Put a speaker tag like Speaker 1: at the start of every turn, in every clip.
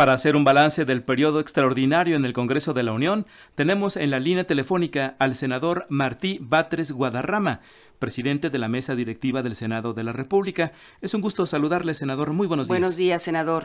Speaker 1: Para hacer un balance del periodo extraordinario en el Congreso de la Unión, tenemos en la línea telefónica al senador Martí Batres Guadarrama, presidente de la mesa directiva del Senado de la República. Es un gusto saludarle, senador. Muy buenos días.
Speaker 2: Buenos días, senador.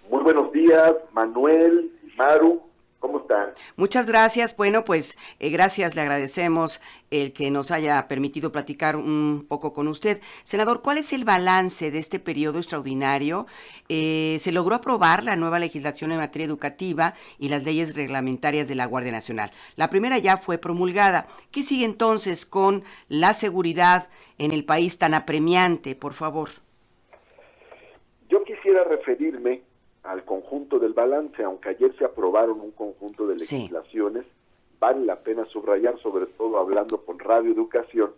Speaker 3: Muy buenos días, Manuel y Maru. ¿Cómo están?
Speaker 2: Muchas gracias. Bueno, pues gracias, le agradecemos el que nos haya permitido platicar un poco con usted. Senador, ¿cuál es el balance de este periodo extraordinario? Se logró aprobar la nueva legislación en materia educativa y las leyes reglamentarias de la Guardia Nacional. La primera ya fue promulgada. ¿Qué sigue entonces con la seguridad en el país tan apremiante, por favor?
Speaker 3: Yo quisiera referirme al conjunto del balance, aunque ayer se aprobaron un conjunto de legislaciones, vale la pena subrayar, sobre todo hablando con Radio Educación,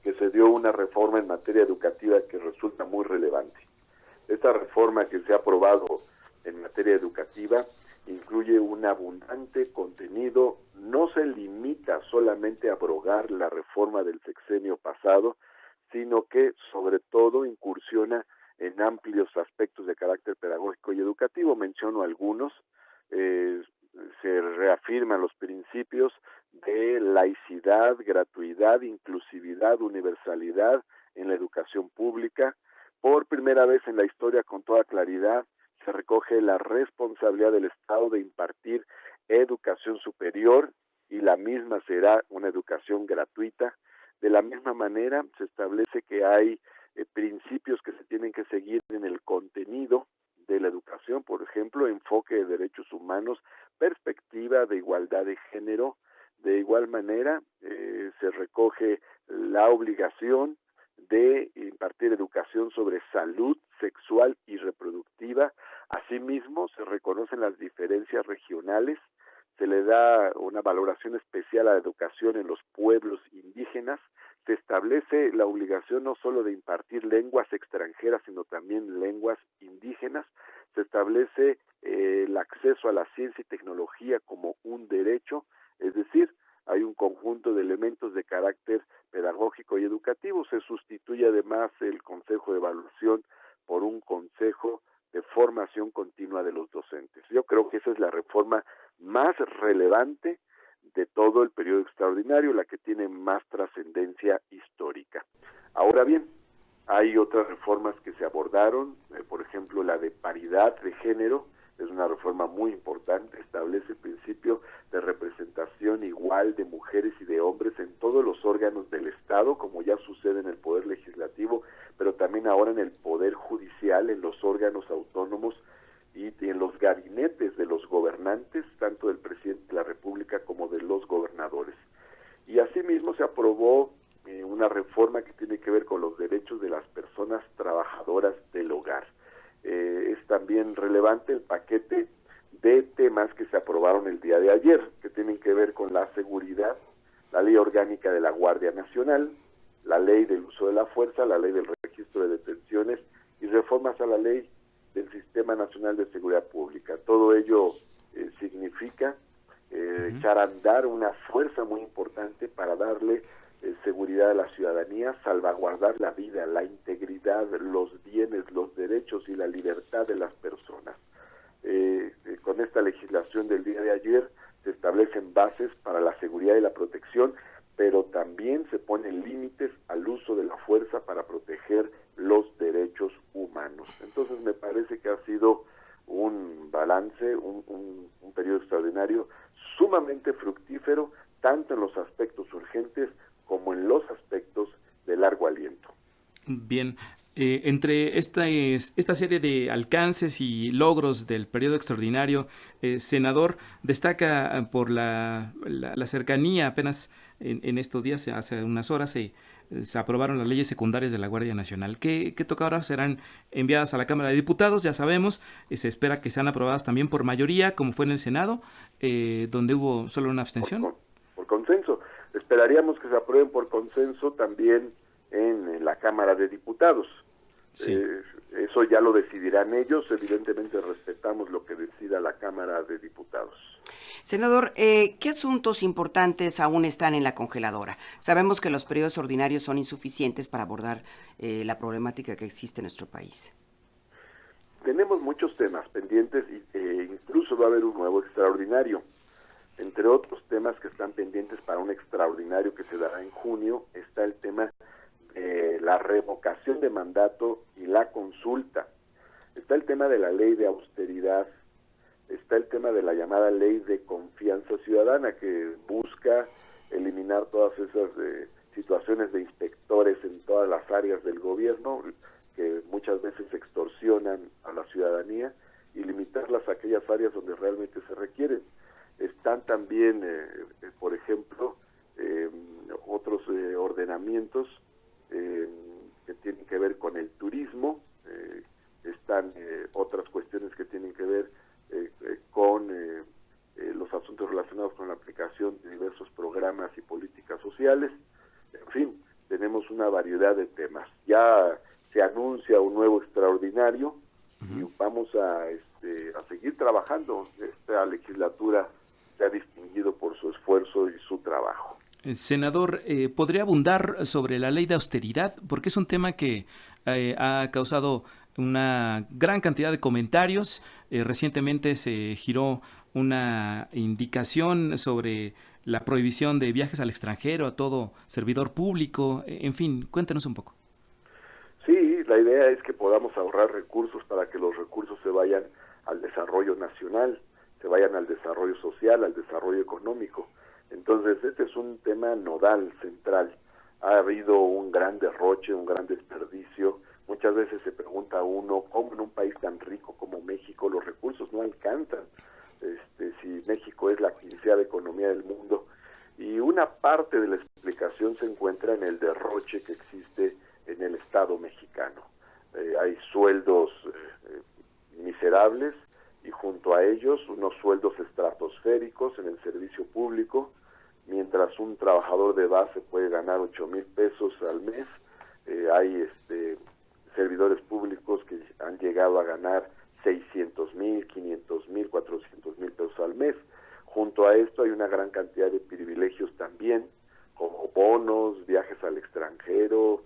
Speaker 3: que se dio una reforma en materia educativa que resulta muy relevante. Esta reforma que se ha aprobado en materia educativa incluye un abundante contenido, no se limita solamente a abrogar la reforma del sexenio pasado, sino que sobre todo incursiona en amplios aspectos de carácter pedagógico y educativo. Menciono algunos. Se reafirman los principios de laicidad, gratuidad, inclusividad, universalidad en la educación pública. Por primera vez en la historia, con toda claridad, se recoge la responsabilidad del Estado de impartir educación superior y la misma será una educación gratuita. De la misma manera, se establece que hay principios que se tienen que seguir en el contenido de la educación, por ejemplo, enfoque de derechos humanos, perspectiva de igualdad de género. De igual manera, se recoge la obligación de impartir educación sobre salud sexual y reproductiva. Asimismo, se reconocen las diferencias regionales, se le da una valoración especial a la educación en los pueblos indígenas, se establece la obligación no solo de impartir lenguas extranjeras, sino también lenguas indígenas, se establece el acceso a la ciencia y tecnología como un derecho, es decir, hay un conjunto de elementos de carácter pedagógico y educativo. Se sustituye además el Consejo de Evaluación por un Consejo de Formación Continua de los docentes. Yo creo que esa es la reforma más relevante de todo el periodo extraordinario, la que tiene más trascendencia histórica. Ahora bien, hay otras reformas que se abordaron, por ejemplo, la de paridad de género, es una reforma muy importante, establece el principio de representación igual de mujeres y de hombres en todos los órganos del Estado, como ya sucede en el Poder Legislativo, pero también ahora en el Poder Judicial, en los órganos autónomos y en los gabinetes de los gobernantes, tanto del presidente de la República como de los gobernadores. Y asimismo se aprobó una reforma que tiene que ver con los derechos de las personas trabajadoras del hogar. Es también relevante el paquete de temas que se aprobaron el día de ayer, que tienen que ver con la seguridad, la ley orgánica de la Guardia Nacional, la ley del uso de la fuerza, la ley del registro de detenciones y reformas a la ley del Sistema Nacional de Seguridad Pública. Todo ello significa echar a andar una fuerza muy importante para darle seguridad a la ciudadanía, salvaguardar la vida, la integridad, los bienes, los derechos y la libertad de las personas. Con esta legislación del día de ayer se establecen bases para la seguridad y la protección, pero también se ponen límites al uso de la fuerza para proteger los derechos humanos. Entonces me parece que ha sido un balance, un periodo extraordinario sumamente fructífero, tanto en los aspectos urgentes como en los aspectos de largo aliento.
Speaker 1: Bien, entre esta serie de alcances y logros del periodo extraordinario, senador, destaca por la cercanía. Apenas en estos días, hace unas horas, se aprobaron las leyes secundarias de la Guardia Nacional, que toca ahora serán enviadas a la Cámara de Diputados, ya sabemos, se espera que sean aprobadas también por mayoría, como fue en el Senado, donde hubo solo una abstención.
Speaker 3: Por consenso. Esperaríamos que se aprueben por consenso también en la Cámara de Diputados. Sí. Eso ya lo decidirán ellos, evidentemente respetamos lo que decida la Cámara de Diputados.
Speaker 2: Senador, ¿qué asuntos importantes aún están en la congeladora? Sabemos que los periodos ordinarios son insuficientes para abordar la problemática que existe en nuestro país.
Speaker 3: Tenemos muchos temas pendientes incluso va a haber un nuevo extraordinario. Entre otros temas que están pendientes para un extraordinario que se dará en junio, está el tema de la revocación de mandato y la consulta. Está el tema de la ley de austeridad, está el tema de la llamada ley de confianza ciudadana, que busca eliminar todas esas situaciones de inspectores en todas las áreas del gobierno, que muchas veces extorsionan a la ciudadanía, y limitarlas a aquellas áreas donde realmente se requieren. Están también, por ejemplo, otros ordenamientos que tienen que ver con el turismo, están otras cuestiones que tienen que ver con los asuntos relacionados con la aplicación de diversos programas y políticas sociales. En fin, tenemos una variedad de temas. Ya se anuncia un nuevo extraordinario y vamos a seguir trabajando. Esta legislatura se ha distinguido por su esfuerzo y su trabajo.
Speaker 1: Senador, ¿podría abundar sobre la ley de austeridad? Porque es un tema que ha causado una gran cantidad de comentarios. Recientemente se giró una indicación sobre la prohibición de viajes al extranjero a todo servidor público. En fin, cuéntenos un poco.
Speaker 3: Sí, la idea es que podamos ahorrar recursos para que los recursos se vayan al desarrollo nacional, se vayan al desarrollo social, al desarrollo económico. Entonces, este es un tema nodal, central. Ha habido un gran derroche, un gran desperdicio. Muchas veces se pregunta a uno cómo en un país tan rico como México los recursos no alcanzan. Si México es la 15ª economía del mundo. Y una parte de la explicación se encuentra en el derroche que existe en el Estado mexicano. Hay sueldos miserables y junto a ellos unos sueldos estratosféricos en el servicio público, mientras un trabajador de base puede ganar 8,000 pesos al mes. Hay servidores públicos que han llegado a ganar 600,000, 500,000, 400,000 pesos al mes. Junto a esto hay una gran cantidad de privilegios también, como bonos, viajes al extranjero,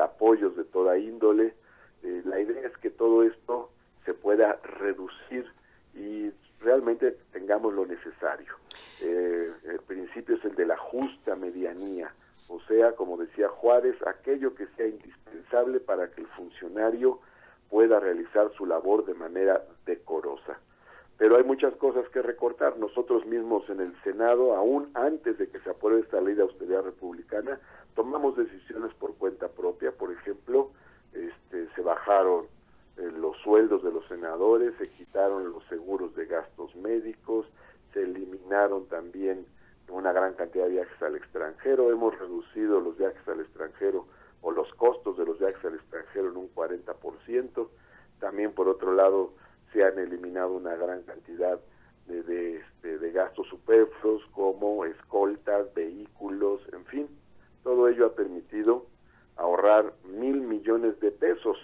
Speaker 3: apoyos de toda índole. La idea es que todo esto se pueda reducir y realmente tengamos lo necesario. El principio es el de la justa medianía, o sea, como decía Juárez, aquello que sea indispensable para que el funcionario pueda realizar su labor de manera decorosa. Pero hay muchas cosas que recortar. Nosotros mismos en el Senado, aún antes de que se apruebe esta ley de austeridad republicana, tomamos decisiones por cuenta propia. Por ejemplo, se bajaron los sueldos de los senadores, se quitaron los seguros de gastos médicos, se eliminaron también una gran cantidad de viajes al extranjero, hemos reducido los viajes al extranjero o los costos de los viajes al extranjero en un 40%. También, por otro lado, se han eliminado una gran cantidad de gastos superfluos como escoltas, vehículos, en fin. Todo ello ha permitido ahorrar 1,000 millones de pesos.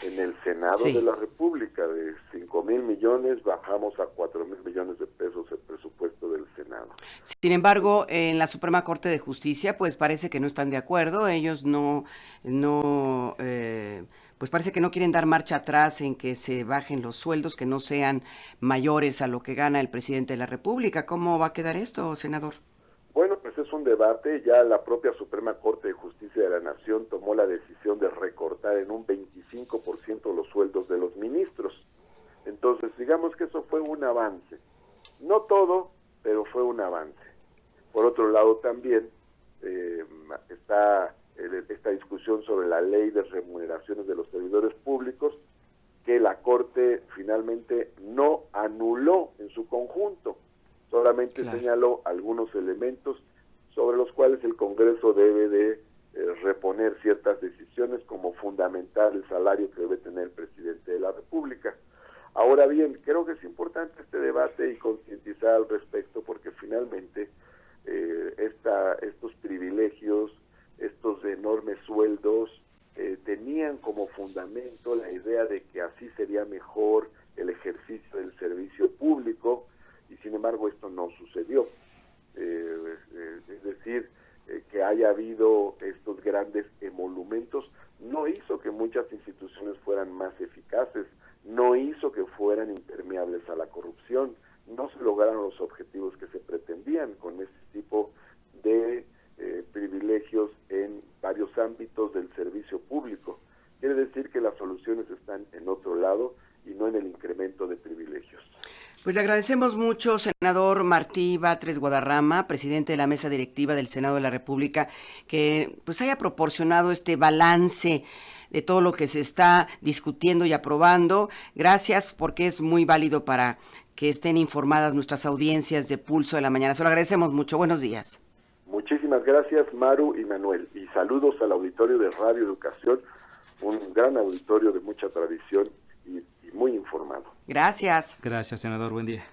Speaker 3: En el Senado de la República, de 5,000 millones, bajamos a 4,000 millones de pesos el presupuesto del Senado.
Speaker 2: Sin embargo, en la Suprema Corte de Justicia, pues parece que no están de acuerdo. Ellos pues parece que no quieren dar marcha atrás en que se bajen los sueldos, que no sean mayores a lo que gana el presidente de la República. ¿Cómo va a quedar esto, senador?
Speaker 3: Bueno, pues es un debate. Ya la propia Suprema Corte de Justicia de la Nación tomó la decisión de recortar en un 25% los sueldos de los ministros. Entonces, digamos que eso fue un avance. No todo, pero fue un avance. Por otro lado, también está esta discusión sobre la ley de remuneraciones de los servidores públicos, que la Corte finalmente no anuló en su conjunto. Solamente señaló algunos elementos sobre los cuales el Congreso debe de reponer ciertas decisiones, como fundamentar el salario que debe tener el presidente de la República. Ahora bien, creo que es importante este debate y concientizar al respecto, porque finalmente estos privilegios, estos enormes sueldos, tenían como fundamento la idea de que así sería mejor el ejercicio del servicio público, y sin embargo esto no sucedió. Es decir, que haya habido estos grandes emolumentos no hizo que muchas instituciones fueran más eficaces, fueran impermeables a la corrupción. No se lograron los objetivos que se pretendían con este tipo de privilegios en varios ámbitos del servicio público. Quiere decir que las soluciones están en otro lado y no en el incremento de privilegios.
Speaker 2: Pues le agradecemos mucho, senador Martí Batres Guadarrama, presidente de la mesa directiva del Senado de la República, que pues haya proporcionado este balance de todo lo que se está discutiendo y aprobando. Gracias, porque es muy válido para que estén informadas nuestras audiencias de Pulso de la Mañana. Se lo agradecemos mucho. Buenos días.
Speaker 3: Muchísimas gracias, Maru y Manuel, y saludos al auditorio de Radio Educación, un gran auditorio de mucha tradición y muy informado.
Speaker 2: Gracias.
Speaker 1: Gracias, senador. Buen día.